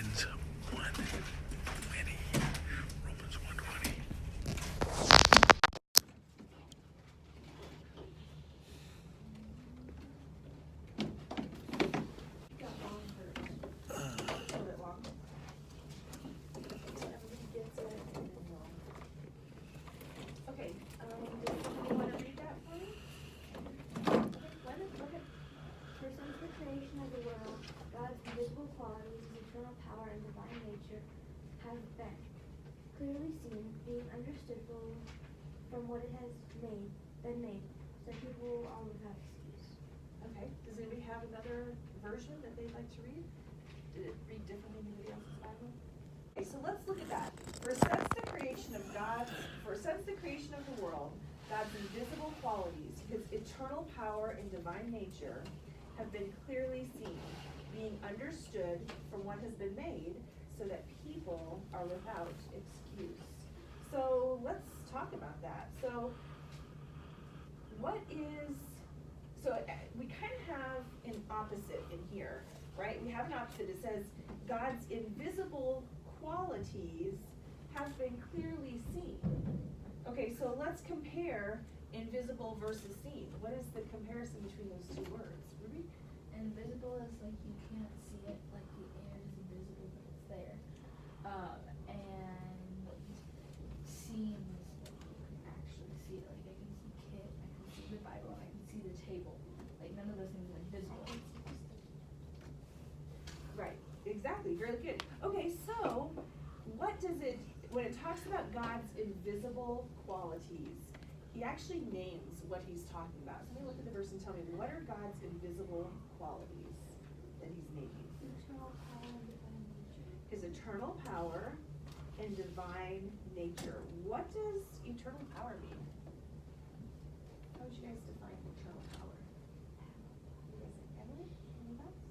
Romans 1:20. Romans 1:20. Okay, do you want to read that for me? Look at. For since the creation of the world, God's invisible qualities, his eternal power and divine nature, have been clearly seen, being understood from what it has been made, so people will all without excuse. Okay, does anybody have another version that they'd like to read? Did it read differently than anybody else's Bible? Okay, so let's look at that. For since the creation of the world, God's invisible qualities, his eternal power and divine nature, have been clearly seen, being understood from what has been made, so that people are without excuse. So let's talk about that. So we kind of have an opposite in here, right? We have an opposite. It says God's invisible qualities have been clearly seen. Okay, so let's compare invisible versus seen. What is the comparison between those two words? Ruby? Invisible is like you can't see it, like the air is invisible, but it's there. And seen is like you can actually see it. Like I can see Kit, I can see the Bible, and I can see the table. Like none of those things are invisible. Right, exactly, very good. Okay, so what does it, when it talks about God's invisible qualities, he actually names what he's talking about. So let me look at the verse and tell me, what are God's invisible qualities that he's naming? His eternal power and divine nature. What does eternal power mean? How would you guys define eternal power? You guys think, Emily? Any thoughts?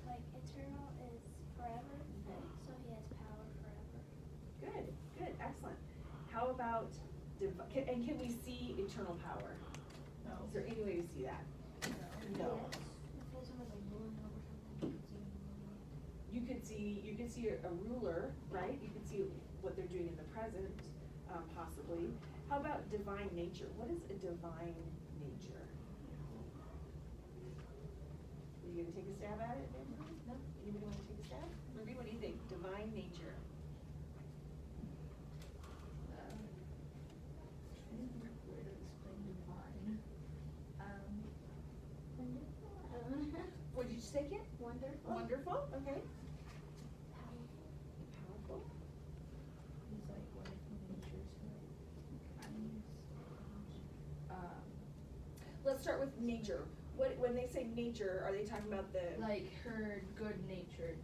Like eternal is forever, Okay. so he has power forever. Good, good, excellent. How about, can we see eternal power? No. Is there any way to see that? No. Yes. If someone was like ruling over something, You could see a ruler, right? You could see what they're doing in the present, possibly. How about divine nature? What is a divine nature? Are you gonna take a stab at it? No? Anybody want to take a stab? Ruby, what do you think? Divine nature. Where to explain divine? What did you say, Kit? Wonderful. Wonderful, okay. Powerful. It's like wonderful nature, so like kindness. Let's start with nature. When they say nature, are they talking about the Like her good natured,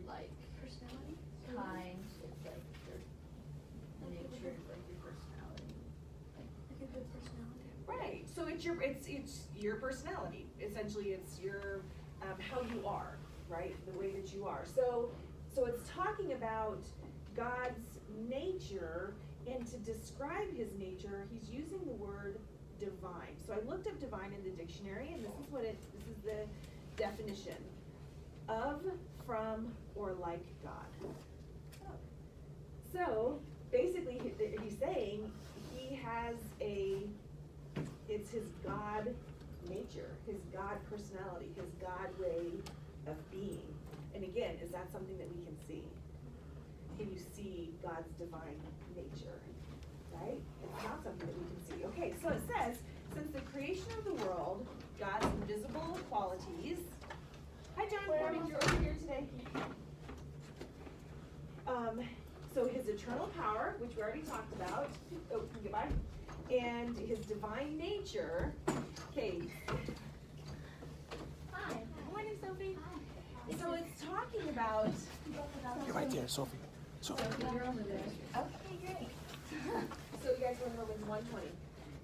like Personality? kind. It's like your nature is like your personality. Like a good personality. right? So it's your personality. Essentially, it's your how you are, right? The way that you are. So it's talking about God's nature, and to describe his nature, he's using the word divine. So I looked up divine in the dictionary, and this is the definition: of, from, or like God. So basically, he's saying he has it's his God nature, his God personality, his God way of being. And again, is that something that we can see? Can you see God's divine nature? Right? It's not something that we can see. Okay, so it says, since the creation of the world, God's invisible qualities. Hi, John. Morning. You're over here today. So his eternal power, which we already talked about. Oh, goodbye. And his divine nature. Okay. Hi. Morning, Sophie. So it's talking about. You're right there, Sophie. Sophie. You're over there. Okay, great. So you guys were in Romans 1:20.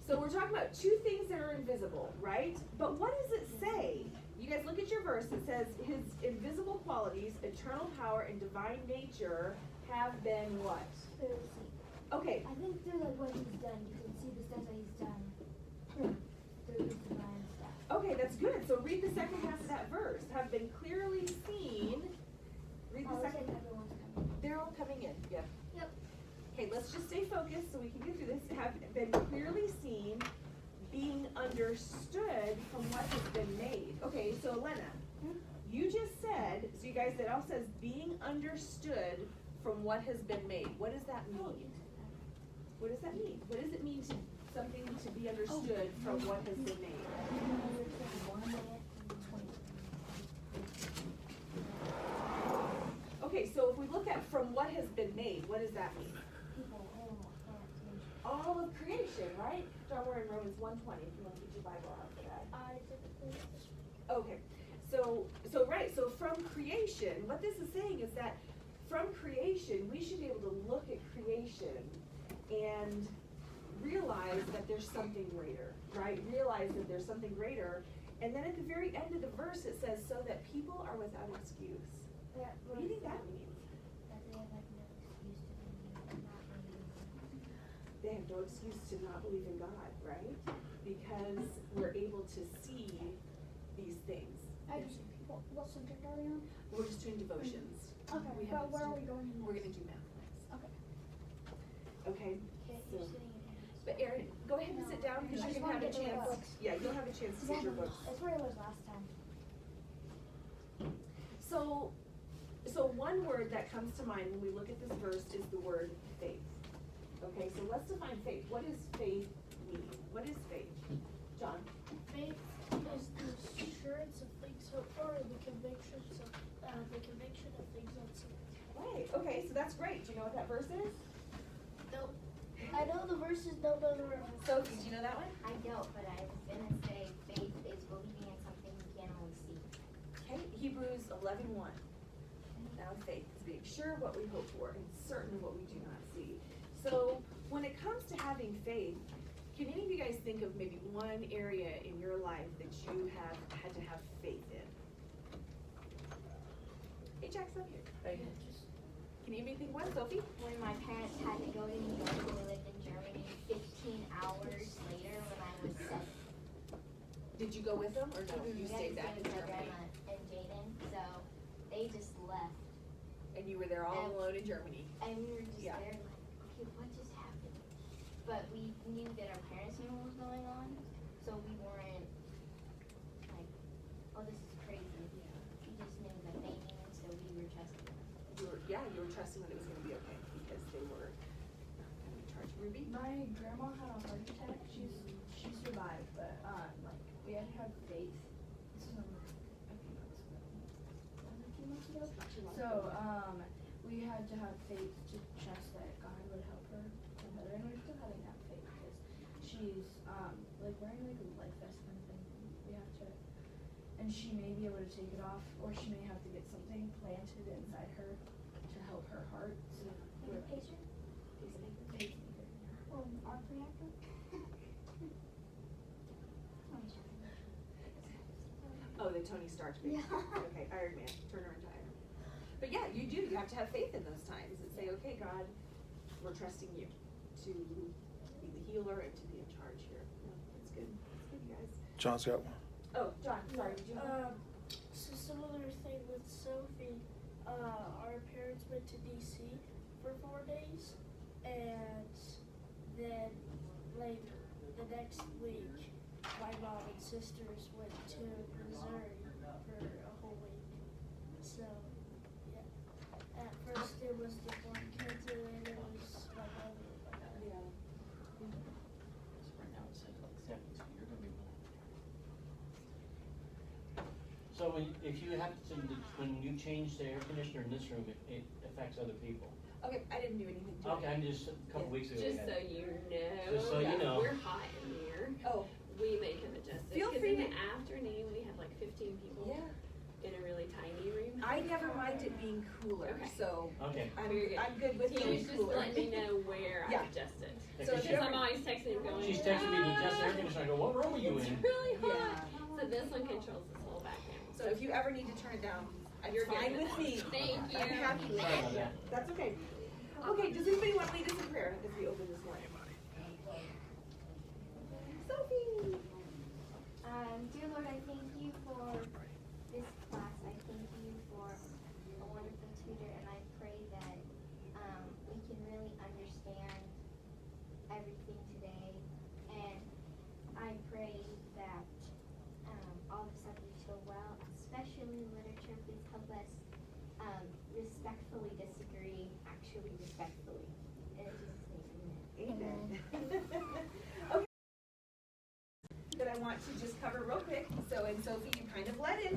So we're talking about two things that are invisible, right? But what does it say? You guys look at your verse. It says his invisible qualities, eternal power, and divine nature have been what? Clearly seen. Okay. I think through like what he's done, you can see the stuff that he's done through his divine stuff. Okay, that's good. So read the second half of that verse. Have been clearly seen, understood from what has been made. Okay, so Elena, you just said, so you guys, it all says being understood from what has been made. What does that mean? What does that mean? What does it mean to something to be understood from what has been made? Okay, so if we look at from what has been made, what does that mean? All of creation, right? John, we're in Romans 1:20, if you want to get your Bible out for that. Okay, so right, so from creation, what this is saying is that from creation, we should be able to look at creation and realize that there's something greater, right? Realize that there's something greater. And then at the very end of the verse, it says, so that people are without excuse. What do you think that means? They have no excuse to not believe in God, right? Because we're able to see these things. What subject are we on? We're just doing devotions. Okay, We but haven't where are stu- we going next? We're gonna do math next. Okay. Okay? Okay, So- you're sitting in here. But Erin, go ahead and sit down because I you just can have wanna a get to the chance. books. Yeah, you'll have a chance to get your books. That's where I was last time. So one word that comes to mind when we look at this verse is the word faith. Okay, so let's define faith. What does faith mean? What is faith? John? Faith is the assurance of things hoped for and the conviction of things unseen. Right, okay, so that's great. Do you know what that verse is? No, I know the verses, don't know the reference. Sophie, do you know that one? I don't, but I was gonna say faith is believing in something you can't always see. Okay, Hebrews 11:1. Now faith is being sure of what we hope for and certain of what we do not see. So when it comes to having faith, can any of you guys think of maybe one area in your life that you have had to have faith in? Hey, Jack's up here. Can you think one, Sophie? When my parents had to go to New York and we lived in Germany, 15 hours later when I was 7. Did you go with them or no? You We had stayed to back stay in with my Germany? grandma and Jaden, so they just left. And you were there all alone in Germany? And we were just Yeah. there like, okay, what just happened? But we knew that our parents knew what was going on, so we weren't like, oh, this is crazy. We just knew that they knew, so we were trusting them. You were trusting that it was gonna be okay because they were in charge. Ruby? My grandma had a heart attack. She survived, but like we had to have faith. This is a few months ago. So we had to have faith to trust that God would help her feel better, and we're still having that faith because she's like wearing like a life vest kind of thing. We have to, and she may be able to take it off, or she may have to get something planted inside her to help her heart. So we're Pacer? pacemaker. Arc reactor? Oh, the Tony Stark baby. Yeah. Okay, Iron Man, turn her into Iron Man. But yeah, you do, you have to have faith in those times and say, okay, God, we're trusting you to be the healer and to be in charge here. Yeah, that's good, you guys. John's got one. Oh, John, sorry, did you have one? So similar thing with Sophie, our parents went to DC for 4 days, and then like the next week, my mom and sisters went to Missouri for a whole week. So, yeah. At first it was the one kids, and then it was my mother. Yeah. Right now it's like 70, so you're gonna be born. So if you have to, when you change the air conditioner in this room, it affects other people. Okay, I didn't do anything to it. Okay, I'm just, a couple weeks ago. we Just had- so you know. Just so you know. We're hot in here. Oh, We make him adjust it. Feel 'Cause free in to- the afternoon, we have like 15 people yeah. in a really tiny room. I never mind it being cooler, Okay. so Okay. Very good. I'm good with He being was just cooler. letting me know where Yeah. I adjust it. Yeah, So 'cause if she- you Because I'm always texting him going. She's texting me to adjust the air conditioner, I go, what room are you It's in? really hot. Yeah. So this one controls this whole back now. So if you ever need to turn it down, You're it's fine good. with me. Thank you. I'm happy with Sorry about it. that. That's okay. Okay, does anybody want to lead us in prayer as we open this morning? Sophie! Dear Lord, I thank you for this class. I thank you for a wonderful tutor, and I pray that we can really understand everything today. And I pray that respectfully disagree, actually respectfully. And it's just saying Amen. Okay. That I want to just cover real quick. So, and Sophie, you kind of led into